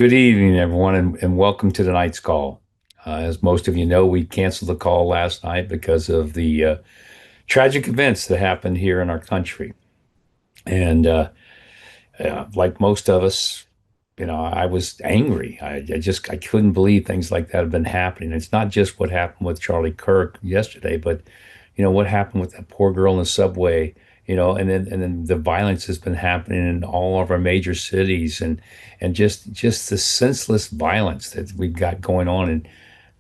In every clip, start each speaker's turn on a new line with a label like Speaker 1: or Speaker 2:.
Speaker 1: Good evening, everyone, and welcome to tonight's call. As most of you know, we canceled the call last night because of the tragic events that happened here in our country. And like most of us, I was angry. I couldn't believe things like that have been happening. It's not just what happened with Charlie Kirk yesterday, but what happened with that poor girl in the subway. And then the violence has been happening in all of our major cities, and just the senseless violence that we've got going on, and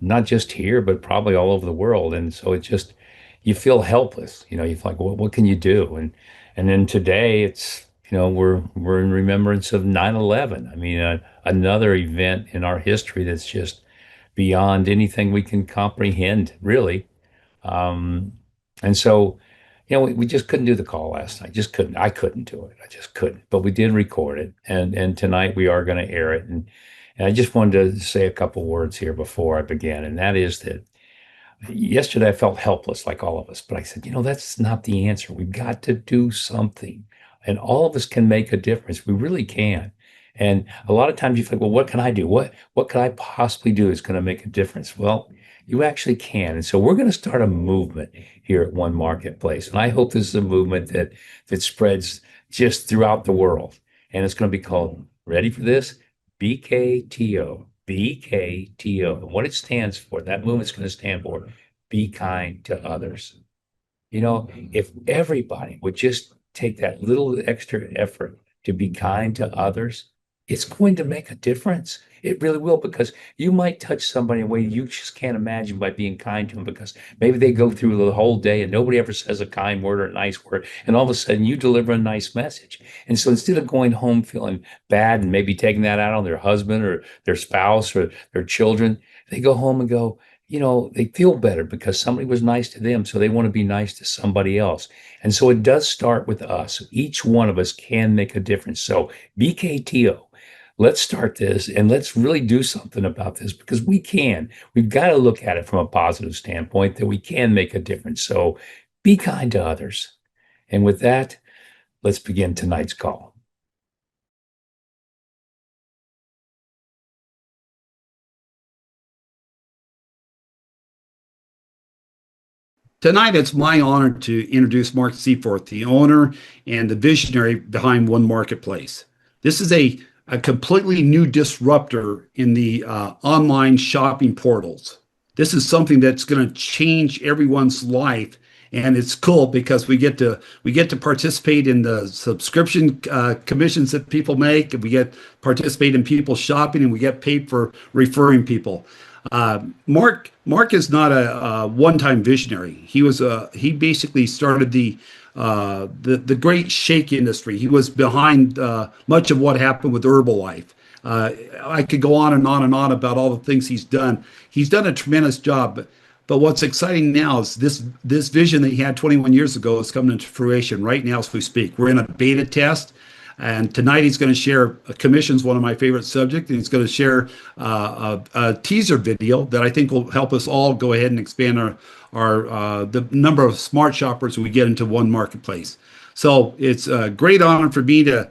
Speaker 1: not just here, but probably all over the world. And so it just you feel helpless. You feel like, what can you do? And then today it's we're in remembrance of 9/11. I mean, another event in our history that's just beyond anything we can comprehend, really. Um, and so, we just couldn't do the call last night. Just couldn't. I couldn't do it. I just couldn't. But we did record it, and tonight we are going to air it. And I just wanted to say a couple words here before I begin, and that is that yesterday I felt helpless, like all of us. But I said, that's not the answer. We've got to do something, and all of us can make a difference. We really can. And a lot of times you think, well, what can I do? What could I possibly do that's going to make a difference? Well, you actually can. And so we're going to start a movement here at One Marketplace. And I hope this is a movement that spreads just throughout the world. And it's going to be called, ready for this? BKTO. BKTO. And what it stands for, that movement's going to stand for, be kind to others. If everybody would just take that little extra effort to be kind to others, it's going to make a difference. It really will, because you might touch somebody in a way you just can't imagine by being kind to them, because maybe they go through the whole day and nobody ever says a kind word or a nice word. And all of a sudden you deliver a nice message. And so instead of going home feeling bad and maybe taking that out on their husband or their spouse or their children, they go home and go, they feel better because somebody was nice to them. So they want to be nice to somebody else. And so it does start with us. Each one of us can make a difference. So BKTO, let's start this and let's really do something about this, because we can. We've got to look at it from a positive standpoint that we can make a difference. So be kind to others. And with that, let's begin tonight's call.
Speaker 2: Tonight, it's my honor to introduce Mark Seaforth, the owner and the visionary behind One Marketplace. This is a completely new disruptor in the online shopping portals. This is something that's going to change everyone's life, and it's cool because we get to participate in the subscription commissions that people make, and we get participate in people shopping, and we get paid for referring people. Mark is not a one-time visionary. He basically started the great shake industry. He was behind much of what happened with Herbalife. I could go on and on and on about all the things he's done. He's done a tremendous job. But what's exciting now is this vision that he had 21 years ago is coming into fruition right now as we speak. We're in a beta test. And tonight he's going to share commissions, one of my favorite subjects, and he's going to share a teaser video that I think will help us all go ahead and expand our the number of smart shoppers we get into One Marketplace. So it's a great honor for me to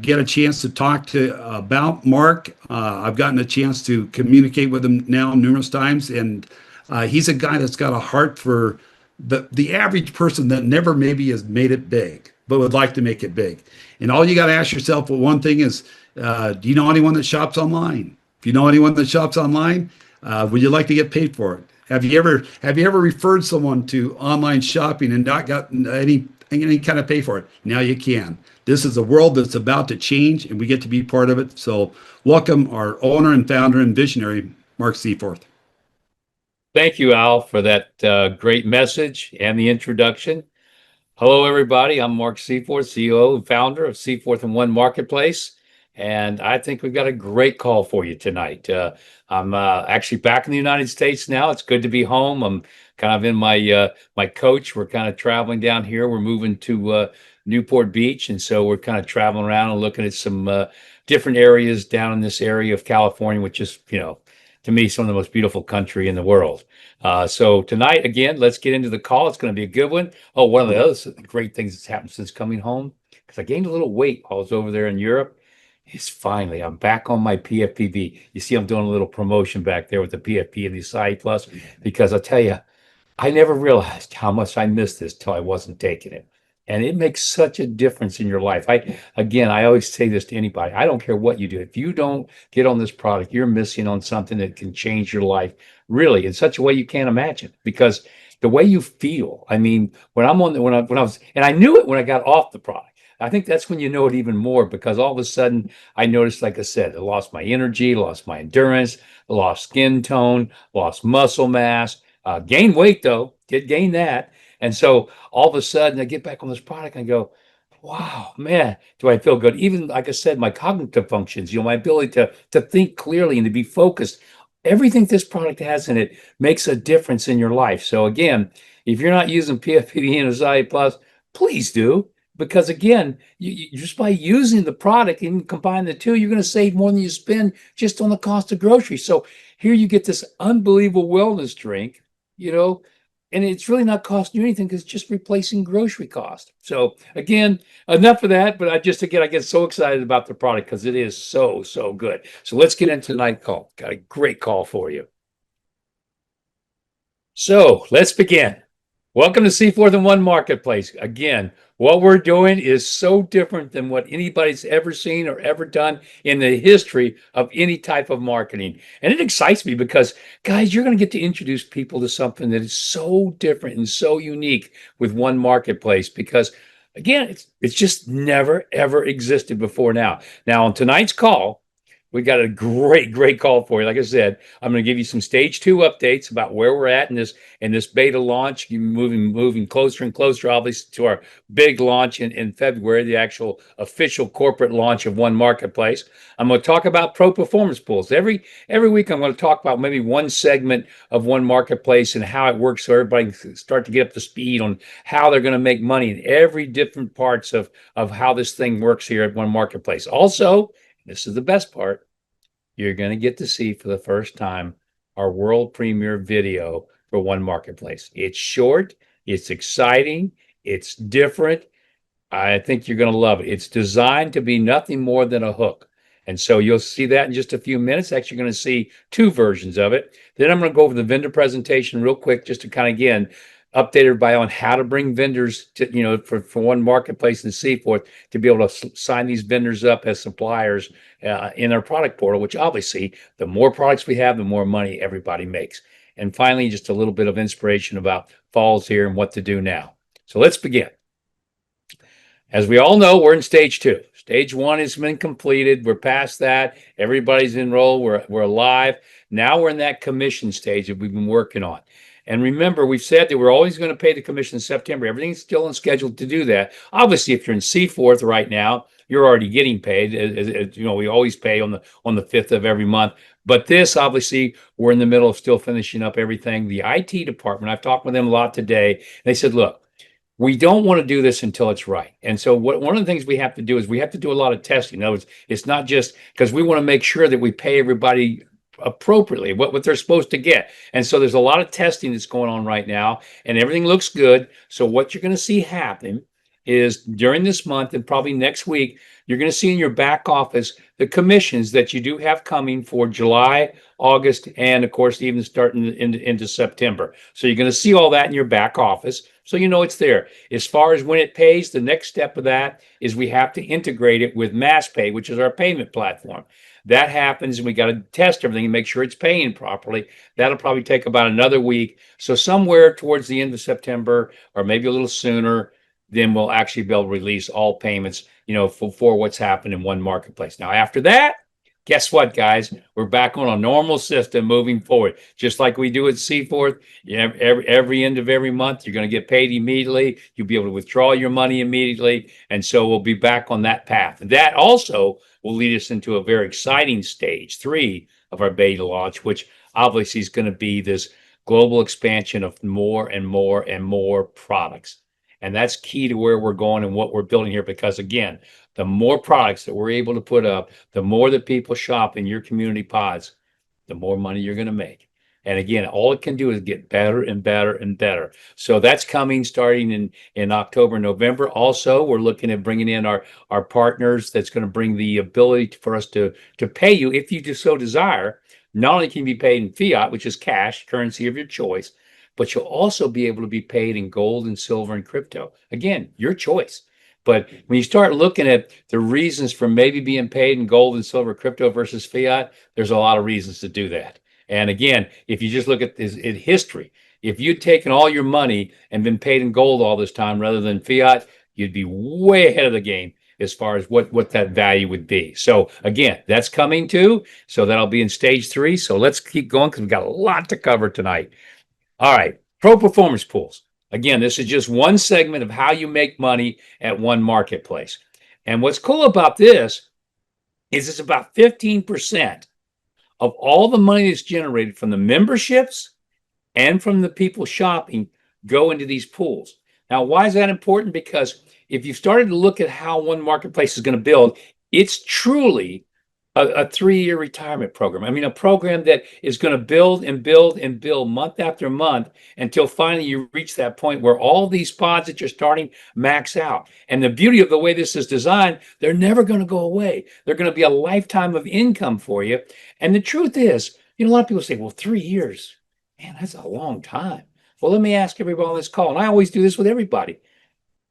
Speaker 2: get a chance to talk to about Mark. I've gotten a chance to communicate with him now numerous times, and he's a guy that's got a heart for the average person that never maybe has made it big, but would like to make it big. And all you got to ask yourself, well, one thing is, do you know anyone that shops online? If you know anyone that shops online, would you like to get paid for it? Have you ever referred someone to online shopping and not gotten any kind of pay for it? Now you can. This is a world that's about to change, and we get to be part of it. So welcome our owner and founder and visionary, Mark Seaforth.
Speaker 1: Thank you, Al, for that great message and the introduction. Hello, everybody. I'm Mark Seaforth, CEO and founder of Seaforth and One Marketplace. And I think we've got a great call for you tonight. I'm actually back in the United States now. It's good to be home. I'm kind of in my coach. We're kind of traveling down here. We're moving to Newport Beach. And so we're kind of traveling around and looking at some different areas down in this area of California, which is, to me, some of the most beautiful country in the world. So tonight, again, let's get into the call. It's going to be a good one. Oh, one of the other great things that's happened since coming home, because I gained a little weight while I was over there in Europe. is finally, I'm back on my PFPV. You see, I'm doing a little promotion back there with the PFP and the Acai Plus, because I'll tell you, I never realized how much I missed this till I wasn't taking it. And it makes such a difference in your life. I always say this to anybody. I don't care what you do. If you don't get on this product, you're missing on something that can change your life really in such a way you can't imagine. Because the way you feel, I mean, when I'm on the, when I was, and I knew it when I got off the product. I think that's when you know it even more, because all of a sudden I noticed, like I said, I lost my energy, lost my endurance, lost skin tone, lost muscle mass. Gained weight though, did gain that. And so all of a sudden I get back on this product and I go, wow, man, do I feel good? Even like I said, my cognitive functions, my ability to think clearly and to be focused. Everything this product has in it makes a difference in your life. So again, if you're not using PFPD and Acai Plus, please do. Because again, just by using the product and combine the two, you're going to save more than you spend just on the cost of groceries. So here you get this unbelievable wellness drink, you know, and it's really not costing you anything because it's just replacing grocery cost. So again, enough of that. But I get so excited about the product because it is so, so good. So let's get into tonight's call. Got a great call for you. So let's begin. Welcome to Seaforth and One Marketplace. Again, what we're doing is so different than what anybody's ever seen or ever done in the history of any type of marketing. And it excites me because, guys, you're going to get to introduce people to something that is so different and so unique with One Marketplace because, again, it's just never, ever existed before now. Now, on tonight's call, we got a great call for you. Like I said, I'm going to give you some stage 2 updates about where we're at in this beta launch, moving closer and closer, obviously, to our big launch in February, the actual official corporate launch of One Marketplace. I'm going to talk about pro performance pools. Every week, I'm going to talk about maybe one segment of One Marketplace and how it works, so everybody can start to get up to speed on how they're going to make money in every different parts of how this thing works here at One Marketplace. Also, this is the best part. You're going to get to see for the first time our world premiere video for One Marketplace. It's short, it's exciting, it's different. I think you're going to love it. It's designed to be nothing more than a hook. And so you'll see that in just a few minutes. Actually, you're going to see 2 versions of it. Then I'm going to go over the vendor presentation real quick, just to kind of, again, update everybody on how to bring vendors to, for One Marketplace and Seaforth to be able to sign these vendors up as suppliers in our product portal, which obviously the more products we have, the more money everybody makes. And finally, just a little bit of inspiration about falls here and what to do now. So let's begin. As we all know, we're in stage 2. Stage 1 has been completed. We're past that. Everybody's enrolled. We're live. Now we're in that commission stage that we've been working on. And remember, we've said that we're always going to pay the commission in September. Everything's still on schedule to do that. Obviously, if you're in Seaforth right now, you're already getting paid. As we always pay on the 5th of every month. But this, obviously, we're in the middle of still finishing up everything. The IT department, I've talked with them a lot today. They said, look, we don't want to do this until it's right. And so one of the things we have to do is we have to do a lot of testing. In other words, it's not just because we want to make sure that we pay everybody appropriately what they're supposed to get. And so there's a lot of testing that's going on right now, and everything looks good. So what you're going to see happen is during this month and probably next week, you're going to see in your back office the commissions that you do have coming for July, August, and of course, even starting into September. So you're going to see all that in your back office. So you know it's there. As far as when it pays, the next step of that is we have to integrate it with MassPay, which is our payment platform. That happens, and we got to test everything and make sure it's paying properly. That'll probably take about another week. So somewhere towards the end of September, or maybe a little sooner, then we'll actually be able to release all payments, for what's happened in One Marketplace. Now, after that, guess what, guys? We're back on a normal system moving forward. Just like we do at Seaforth, every end of every month, you're going to get paid immediately. You'll be able to withdraw your money immediately. And so we'll be back on that path. And that also will lead us into a very exciting stage 3 of our beta launch, which obviously is going to be this global expansion of more and more and more products. And that's key to where we're going and what we're building here, because again, the more products that we're able to put up, the more that people shop in your community pods, the more money you're going to make. And again, all it can do is get better and better and better. So that's coming starting in October, November. Also, we're looking at bringing in our partners that's going to bring the ability for us to pay you if you just so desire. Not only can you be paid in fiat, which is cash, currency of your choice, but you'll also be able to be paid in gold and silver and crypto. Again, your choice. But when you start looking at the reasons for maybe being paid in gold and silver, crypto versus fiat, there's a lot of reasons to do that. And again, if you just look at this in history, if you'd taken all your money and been paid in gold all this time rather than fiat, you'd be way ahead of the game as far as what that value would be. So again, that's coming too. So that'll be in stage 3. So let's keep going because we've got a lot to cover tonight. All right, pro performance pools. Again, this is just one segment of how you make money at one marketplace. And what's cool about this is it's about 15% of all the money that's generated from the memberships and from the people shopping go into these pools. Now, why is that important? Because if you've started to look at how one marketplace is going to build, it's truly a 3-year retirement program. I mean, a program that is going to build and build and build month after month until finally you reach that point where all these pods that you're starting max out. And the beauty of the way this is designed, they're never going to go away. They're going to be a lifetime of income for you. And the truth is, a lot of people say, well, 3 years, man, that's a long time. Well, let me ask everybody on this call, and I always do this with everybody,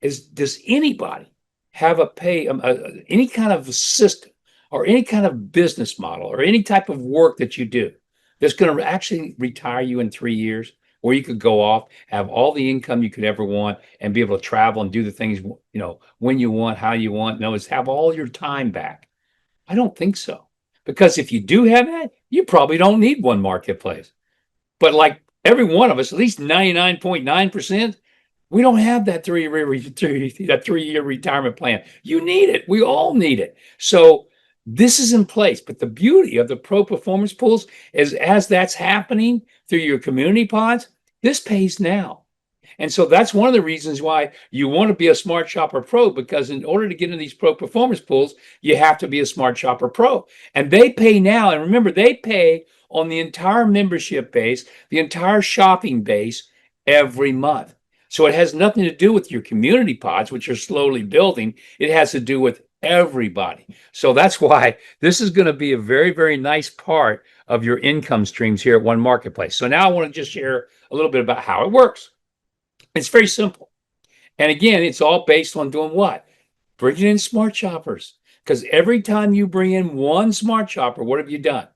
Speaker 1: does anybody have any kind of system or any kind of business model or any type of work that you do that's going to actually retire you in 3 years, where you could go off, have all the income you could ever want, and be able to travel and do the things, when you want, how you want? No, it's have all your time back. I don't think so. Because if you do have that, you probably don't need one marketplace. But like every one of us, at least 99.9%, we don't have that 3-year retirement plan. You need it. We all need it. So this is in place. But the beauty of the pro performance pools is as that's happening through your community pods, this pays now. And so that's one of the reasons why you want to be a Smart Shopper Pro, because in order to get into these pro performance pools, you have to be a Smart Shopper Pro. And they pay now. And remember, they pay on the entire membership base, the entire shopping base every month. So it has nothing to do with your community pods, which are slowly building. It has to do with everybody. So that's why this is going to be a very, very nice part of your income streams here at One Marketplace. So now I want to just share a little bit about how it works. It's very simple. And again, it's all based on doing what? Bringing in smart shoppers. Because every time you bring in one smart shopper, what have you done?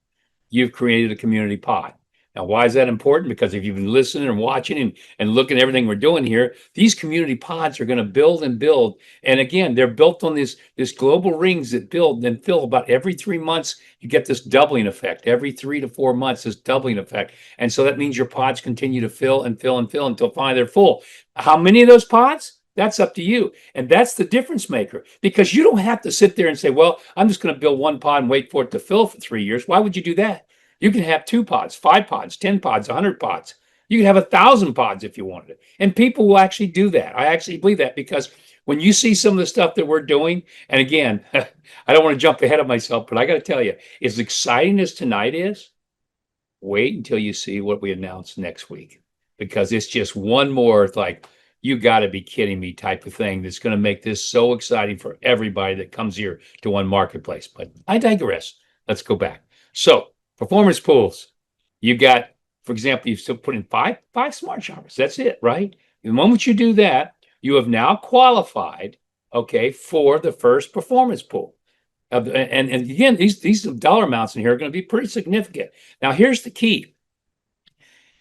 Speaker 1: You've created a community pod. Now, why is that important? Because if you've been listening and watching and looking at everything we're doing here, these community pods are going to build and build. And again, they're built on this global rings that build and fill about every 3 months. You get this doubling effect. Every 3 to 4 months, this doubling effect. And so that means your pods continue to fill and fill and fill until finally they're full. How many of those pods? That's up to you. And that's the difference maker, because you don't have to sit there and say, well, I'm just going to build one pod and wait for it to fill for 3 years. Why would you do that? You can have 2 pods, 5 pods, 10 pods, 100 pods. You can have 1,000 pods if you wanted it. And people will actually do that. I actually believe that, because when you see some of the stuff that we're doing, and again, I don't want to jump ahead of myself, but I got to tell you, as exciting as tonight is, wait until you see what we announce next week, because it's just one more like, you got to be kidding me type of thing that's going to make this so exciting for everybody that comes here to One Marketplace. But I digress. Let's go back. So, performance pools. You got, for example, you still put in five smart shoppers. That's it, right? The moment you do that, you have now qualified, okay, for the first performance pool. And again, these dollar amounts in here are going to be pretty significant. Now, here's the key.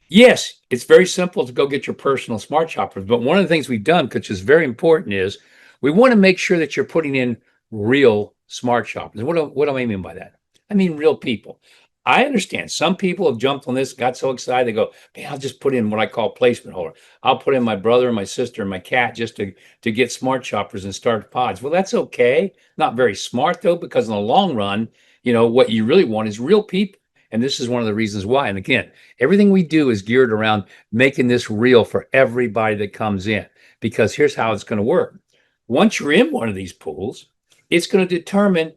Speaker 1: Yes, it's very simple to go get your personal smart shoppers, but one of the things we've done, which is very important, is we want to make sure that you're putting in real smart shoppers. What do I mean by that? I mean real people. I understand some people have jumped on this, got so excited, they go, man, I'll just put in what I call placement holder. I'll put in my brother and my sister and my cat just to get smart shoppers and start pods. Well, that's okay. Not very smart, though, because in the long run, what you really want is real people. And this is one of the reasons why. And again, everything we do is geared around making this real for everybody that comes in, because here's how it's going to work. Once you're in one of these pools, it's going to determine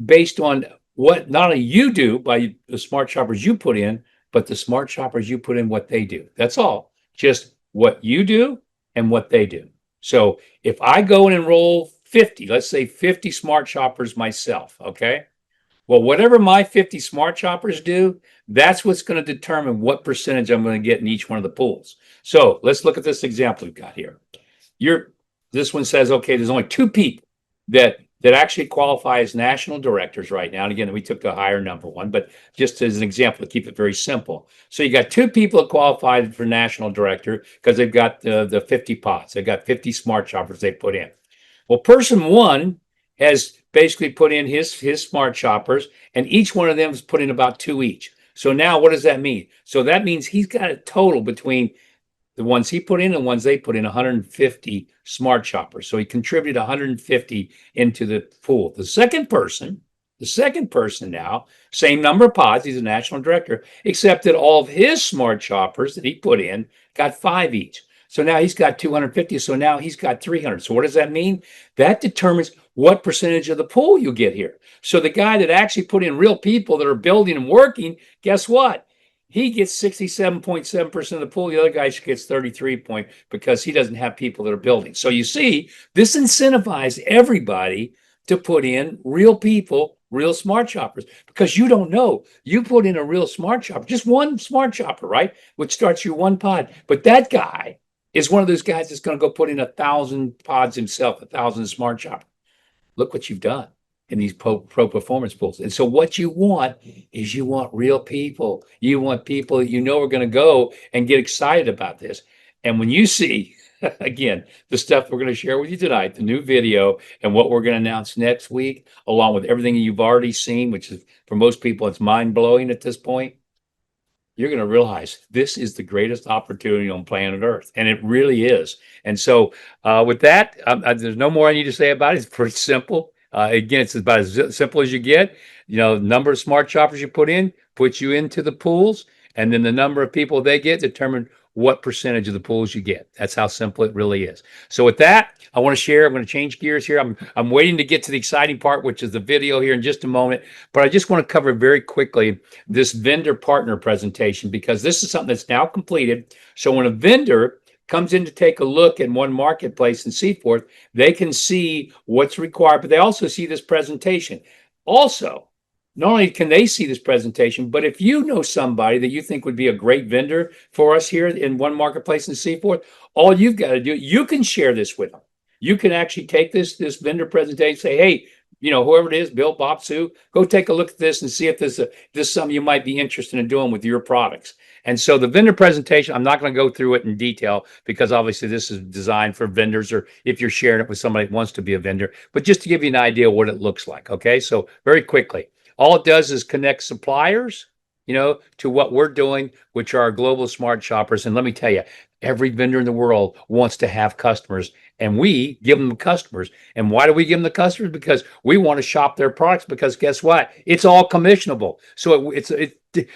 Speaker 1: based on what not only you do by the smart shoppers you put in, but the smart shoppers, you put in what they do. That's all. Just what you do and what they do. So if I go and enroll 50, let's say 50 smart shoppers myself, okay? Well, whatever my 50 smart shoppers do, that's what's going to determine what percentage I'm going to get in each one of the pools. So let's look at this example we've got here. This one says, okay, there's only 2 people that actually qualify as national directors right now. And again, we took the higher number one, but just as an example to keep it very simple. So you got 2 people that qualified for national director because they've got the 50 pods. They've got 50 smart shoppers they put in. Well, person 1 has basically put in his smart shoppers, and each one of them has put in about 2 each. So now what does that mean? So that means he's got a total between the ones he put in and ones they put in 150 smart shoppers. So he contributed 150 into the pool. The second person now, same number of pods, he's a national director, except that all of his smart shoppers that he put in got 5 each. So now he's got 250. So now he's got 300. So what does that mean? That determines what percentage of the pool you get here. So the guy that actually put in real people that are building and working, guess what? He gets 67.7% of the pool. The other guy gets 33 because he doesn't have people that are building. So you see, this incentivized everybody to put in real people, real smart shoppers, because you don't know. You put in a real smart shopper, just one smart shopper, right? Which starts your 1 pod. But that guy is one of those guys that's going to go put in 1,000 pods himself, 1,000 smart shoppers. Look what you've done in these pro performance pools. And so what you want is you want real people. You want people that you know are going to go and get excited about this. And when you see, again, the stuff we're going to share with you tonight, the new video and what we're going to announce next week, along with everything you've already seen, which is for most people, it's mind-blowing at this point, you're going to realize this is the greatest opportunity on planet Earth. And it really is. And so with that, there's no more I need to say about it. It's pretty simple. Again, it's about as simple as you get. You know, number of smart shoppers you put in, puts you into the pools, and then the number of people they get determine what percentage of the pools you get. That's how simple it really is. So with that, I want to share. I'm going to change gears here. I'm waiting to get to the exciting part, which is the video here in just a moment. But I just want to cover very quickly this vendor partner presentation, because this is something that's now completed. So when a vendor comes in to take a look at One Marketplace and Seaforth, they can see what's required, but they also see this presentation. Also, not only can they see this presentation, but if you know somebody that you think would be a great vendor for us here in One Marketplace and Seaforth, all you've got to do, you can share this with them. You can actually take this vendor presentation, say, hey, you know, whoever it is, Bill, Bob, Sue, go take a look at this and see if this is something you might be interested in doing with your products. And so the vendor presentation, I'm not going to go through it in detail because obviously this is designed for vendors, or if you're sharing it with somebody that wants to be a vendor, but just to give you an idea of what it looks like. Okay. So very quickly, all it does is connect suppliers, you know, to what we're doing, which are global smart shoppers. And let me tell you, every vendor in the world wants to have customers, and we give them customers. And why do we give them the customers? Because we want to shop their products, because guess what? It's all commissionable. So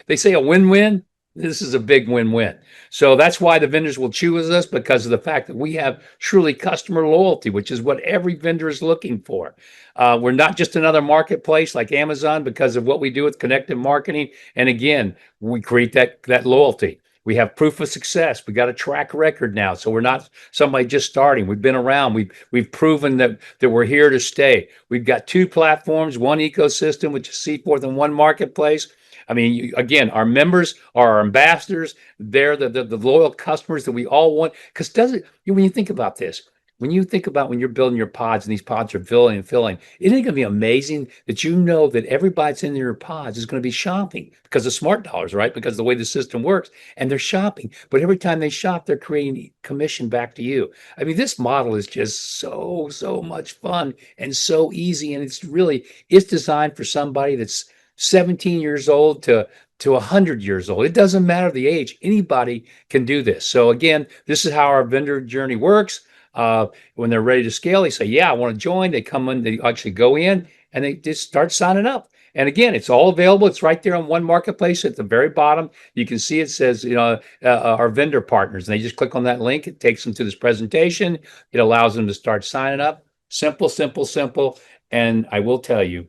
Speaker 1: they say a win-win. This is a big win-win. So that's why the vendors will choose us, because of the fact that we have truly customer loyalty, which is what every vendor is looking for. We're not just another marketplace like Amazon because of what we do with connected marketing. And again, we create that loyalty. We have proof of success. We got a track record now. So we're not somebody just starting. We've been around. We've proven that we're here to stay. We've got 2 platforms, 1 ecosystem, which is Seaforth, and 1 marketplace. I mean, again, our members are our ambassadors. They're the loyal customers that we all want. Because when you think about this, when you're building your pods and these pods are filling and filling, isn't it going to be amazing that you know that everybody that's in your pods is going to be shopping because of smart dollars, right? Because of the way the system works, and they're shopping. But every time they shop, they're creating commission back to you. I mean, this model is just so much fun and so easy. And it's designed for somebody that's 17 years old to 100 years old. It doesn't matter the age. Anybody can do this. So again, this is how our vendor journey works. When they're ready to scale, they say, yeah, I want to join. They come in, they actually go in, and they just start signing up. And again, it's all available. It's right there on One Marketplace at the very bottom. You can see it says, you know, our vendor partners. And they just click on that link. It takes them to this presentation. It allows them to start signing up. Simple, simple, simple. And I will tell you,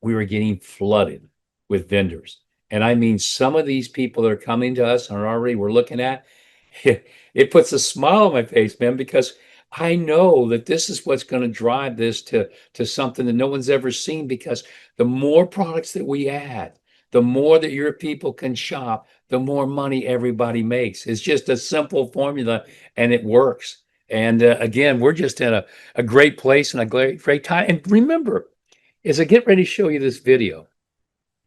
Speaker 1: we were getting flooded with vendors. And I mean, some of these people that are coming to us and are already we're looking at, it puts a smile on my face, man, because I know that this is what's going to drive this to something that no one's ever seen. Because the more products that we add, the more that your people can shop, the more money everybody makes. It's just a simple formula, and it works. And again, we're just in a great place and a great time. And remember, as I get ready to show you this video,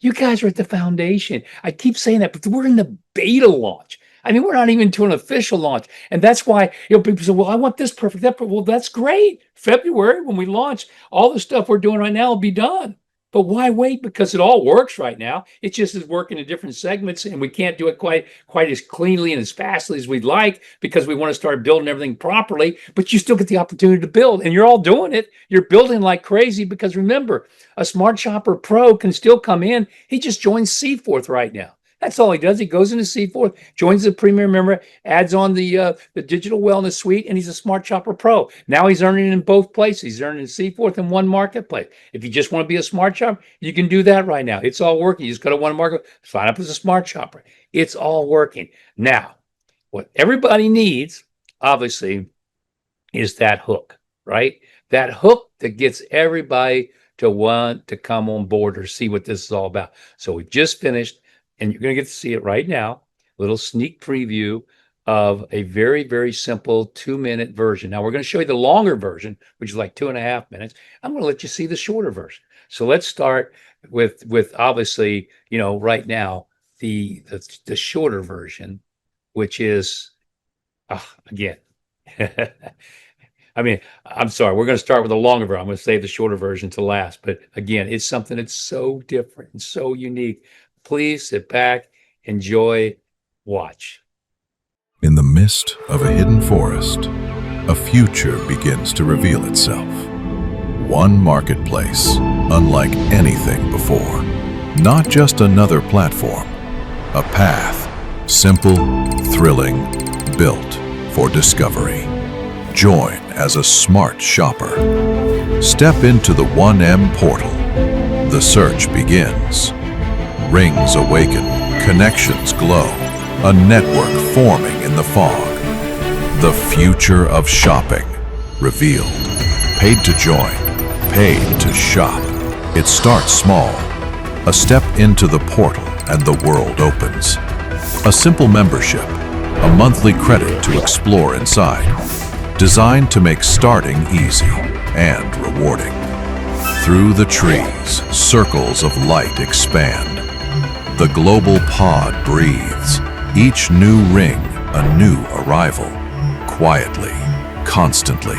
Speaker 1: you guys are at the foundation. I keep saying that, but we're in the beta launch. I mean, we're not even to an official launch. And that's why, people say, well, I want this perfect, that perfect. Well, that's great. February, when we launch, all the stuff we're doing right now will be done. But why wait? Because it all works right now. It just is working in different segments, and we can't do it quite as cleanly and as fastly as we'd like, because we want to start building everything properly. But you still get the opportunity to build, and you're all doing it. You're building like crazy, because remember, a Smart Shopper Pro can still come in. He just joins Seaforth right now. That's all he does. He goes into Seaforth, joins the premium member, adds on the digital wellness suite, and he's a Smart Shopper Pro. Now he's earning in both places. He's earning in Seaforth and One Marketplace. If you just want to be a Smart Shopper, you can do that right now. It's all working. You just go to One Market, sign up as a Smart Shopper. It's all working. Now, what everybody needs, obviously, is that hook, right? That hook that gets everybody to want to come on board or see what this is all about. So we've just finished, and you're going to get to see it right now, a little sneak preview of a very, very simple 2-minute version. Now we're going to show you the longer version, which is like 2.5 minutes. I'm going to let you see the shorter version. So let's start with obviously, right now, the shorter version, which is, again, I mean, I'm sorry, we're going to start with the longer version. I'm going to save the shorter version to last. But again, it's something that's so different and so unique. Please sit back, enjoy, watch.
Speaker 3: In the midst of a hidden forest, a future begins to reveal itself. One marketplace, unlike anything before. Not just another platform, a path, simple, thrilling, built for discovery. Join as a smart shopper. Step into the 1M portal. The search begins. Rings awaken, connections glow, a network forming in the fog. The future of shopping revealed. Paid to join, paid to shop. It starts small. A step into the portal and the world opens. A simple membership, a monthly credit to explore inside. Designed to make starting easy and rewarding. Through the trees, circles of light expand. The global pod breathes. Each new ring, a new arrival. Quietly, constantly.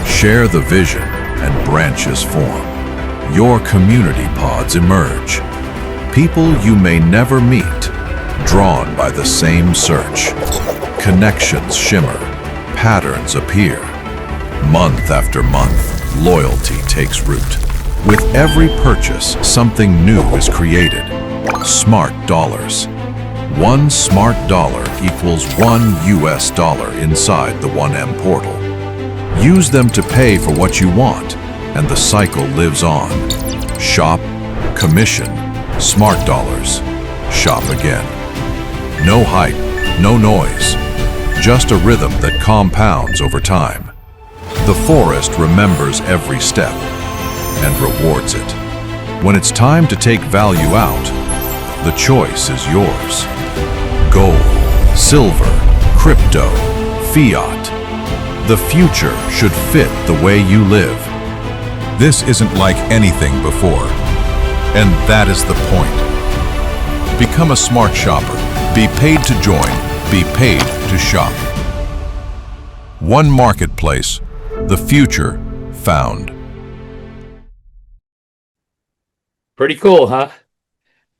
Speaker 3: Share the vision and branches form. Your community pods emerge. People you may never meet, drawn by the same search. Connections shimmer. Patterns appear. Month after month, loyalty takes root. With every purchase, something new is created. Smart dollars. One smart dollar equals $1 inside the 1M portal. Use them to pay for what you want, and the cycle lives on. Shop, commission, smart dollars. Shop again. No hype, no noise. Just a rhythm that compounds over time. The forest remembers every step and rewards it. When it's time to take value out, the choice is yours. Gold, silver, crypto, fiat. The future should fit the way you live. This isn't like anything before, and that is the point. Become a smart shopper. Be paid to join. Be paid to shop. One marketplace, the future found.
Speaker 1: Pretty cool, huh?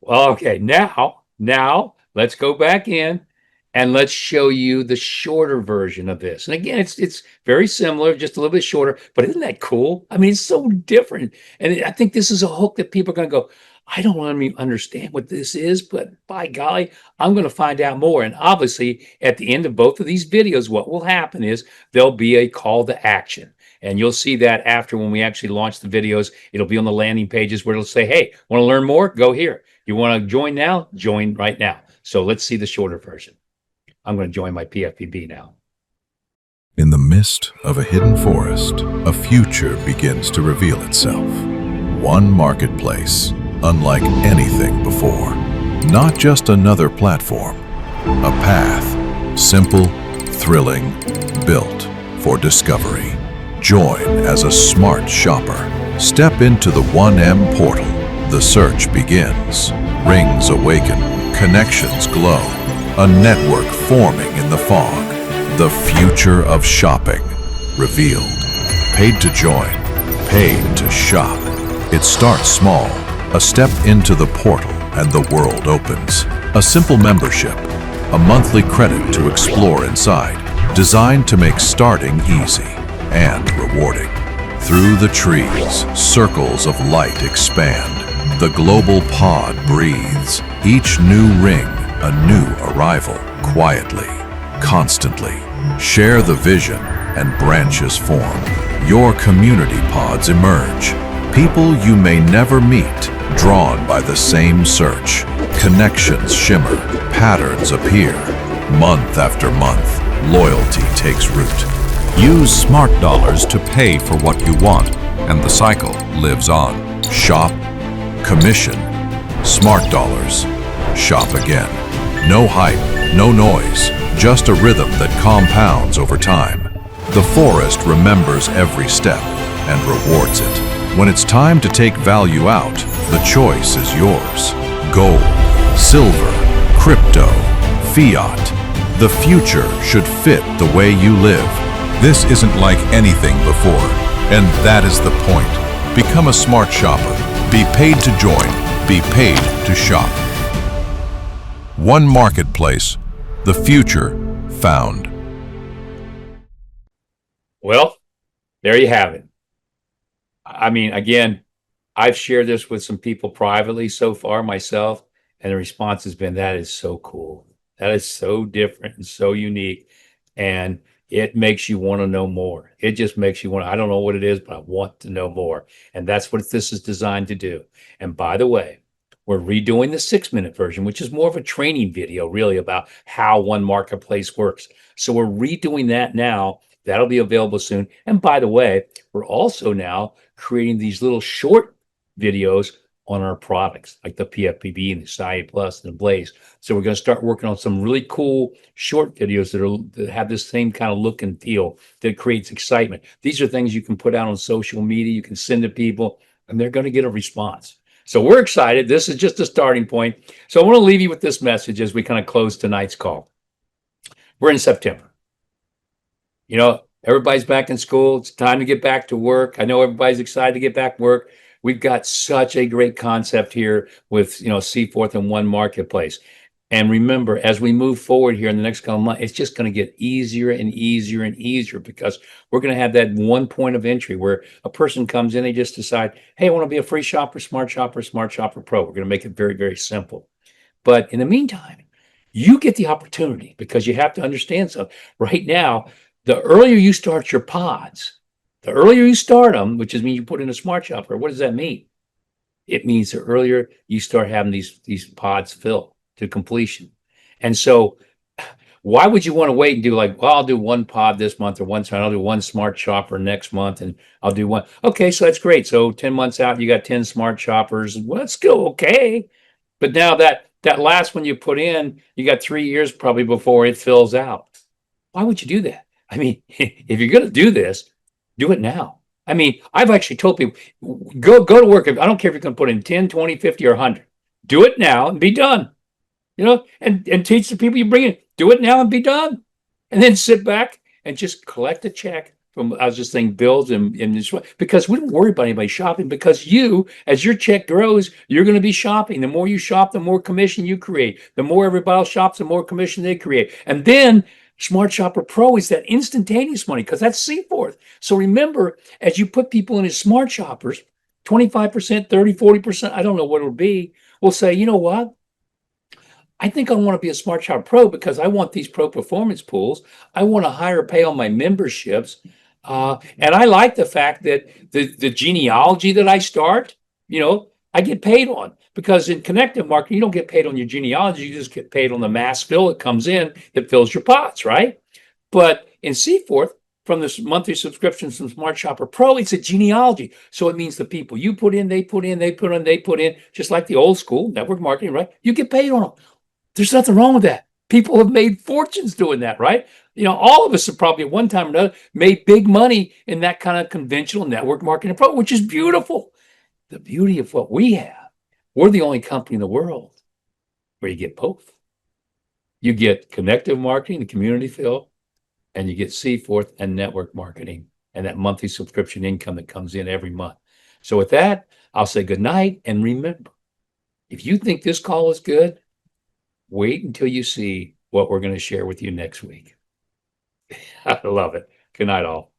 Speaker 1: Well, okay, now let's go back in and let's show you the shorter version of this. And again, it's very similar, just a little bit shorter, but isn't that cool? I mean, it's so different. And I think this is a hook that people are going to go, I don't even understand what this is, but by golly, I'm going to find out more. And obviously, at the end of both of these videos, what will happen is there'll be a call to action. And you'll see that after when we actually launch the videos, it'll be on the landing pages where it'll say, hey, want to learn more? Go here. You want to join now? Join right now. So let's see the shorter version. I'm going to join my PFPB now.
Speaker 3: In the midst of a hidden forest, a future begins to reveal itself. One marketplace, unlike anything before. Not just another platform, a path, simple, thrilling, built for discovery. Join as a smart shopper. Step into the 1M portal. The search begins. Rings awaken, connections glow. A network forming in the fog. The future of shopping revealed. Paid to join, paid to shop. It starts small. A step into the portal and the world opens. A simple membership, a monthly credit to explore inside, designed to make starting easy and rewarding. Through the trees, circles of light expand. The global pod breathes. Each new ring, a new arrival, quietly, constantly. Share the vision and branches form. Your community pods emerge. People you may never meet, drawn by the same search. Connections shimmer, patterns appear. Month after month, loyalty takes root. Use Smart Dollars to pay for what you want, and the cycle lives on. Shop, commission, Smart Dollars. Shop again. No hype, no noise, just a rhythm that compounds over time. The forest remembers every step and rewards it. When it's time to take value out, the choice is yours. Gold, silver, crypto, fiat. The future should fit the way you live. This isn't like anything before, and that is the point. Become a smart shopper. Be paid to join. Be paid to shop. One marketplace. The future found.
Speaker 1: Well, there you have it. I mean, again, I've shared this with some people privately so far myself, and the response has been, that is so cool. That is so different and so unique. And it makes you want to know more. It just makes you want to, I don't know what it is, but I want to know more. And that's what this is designed to do. And by the way, we're redoing the 6-minute version, which is more of a training video, really, about how one marketplace works. So we're redoing that now. That'll be available soon. And by the way, we're also now creating these little short videos on our products, like the PFPB and the Society Plus and the Blaze. So we're going to start working on some really cool short videos that have this same kind of look and feel that creates excitement. These are things you can put out on social media, you can send to people, and they're going to get a response. So we're excited. This is just a starting point. So I want to leave you with this message as we kind of close tonight's call. We're in September. You know, everybody's back in school. It's time to get back to work. I know everybody's excited to get back to work. We've got such a great concept here with, Seaforth and One Marketplace. And remember, as we move forward here in the next couple of months, it's just going to get easier and easier and easier, because we're going to have that one point of entry where a person comes in, they just decide, hey, I want to be a free shopper, Smart Shopper Pro. We're going to make it very, very simple. But in the meantime, you get the opportunity, because you have to understand something. Right now, the earlier you start your pods, the earlier you start them, which is mean you put in a Smart Shopper. What does that mean? It means the earlier you start having these pods fill to completion. And so why would you want to wait and do like, well, I'll do one pod this month, or one time I'll do one Smart Shopper next month, and I'll do one. Okay, so that's great. So 10 months out, you got 10 Smart Shoppers. Well, that's still okay. But now that last one you put in, you got 3 years probably before it fills out. Why would you do that? I mean, if you're going to do this, do it now. I mean, I've actually told people, go to work. I don't care if you're going to put in 10, 20, 50, or 100. Do it now and be done. And teach the people you bring in. Do it now and be done. And then sit back and just collect a check from, I was just saying, bills and this, because we don't worry about anybody shopping, because you, as your check grows, you're going to be shopping. The more you shop, the more commission you create. The more everybody else shops, the more commission they create. And then Smart Shopper Pro is that instantaneous money, because that's Seaforth. So remember, as you put people in as Smart Shoppers, 25%, 30, 40%, I don't know what it'll be, we'll say, you know what? I think I want to be a Smart Shopper Pro because I want these pro performance pools. I want a higher pay on my memberships. And I like the fact that the genealogy that I start, I get paid on, because in connective marketing, you don't get paid on your genealogy. You just get paid on the mass fill that comes in that fills your pots, right? But in Seaforth, from this monthly subscriptions from Smart Shopper Pro, it's a genealogy. So it means the people you put in, they put in, they put in, they put in, just like the old school network marketing, right? You get paid on them. There's nothing wrong with that. People have made fortunes doing that, right? All of us have probably at one time or another made big money in that kind of conventional network marketing approach, which is beautiful. The beauty of what we have, we're the only company in the world where you get both. You get connective marketing, the community fill, and you get Seaforth and network marketing and that monthly subscription income that comes in every month. So with that, I'll say good night. And remember, if you think this call is good, wait until you see what we're going to share with you next week. I love it. Good night, all.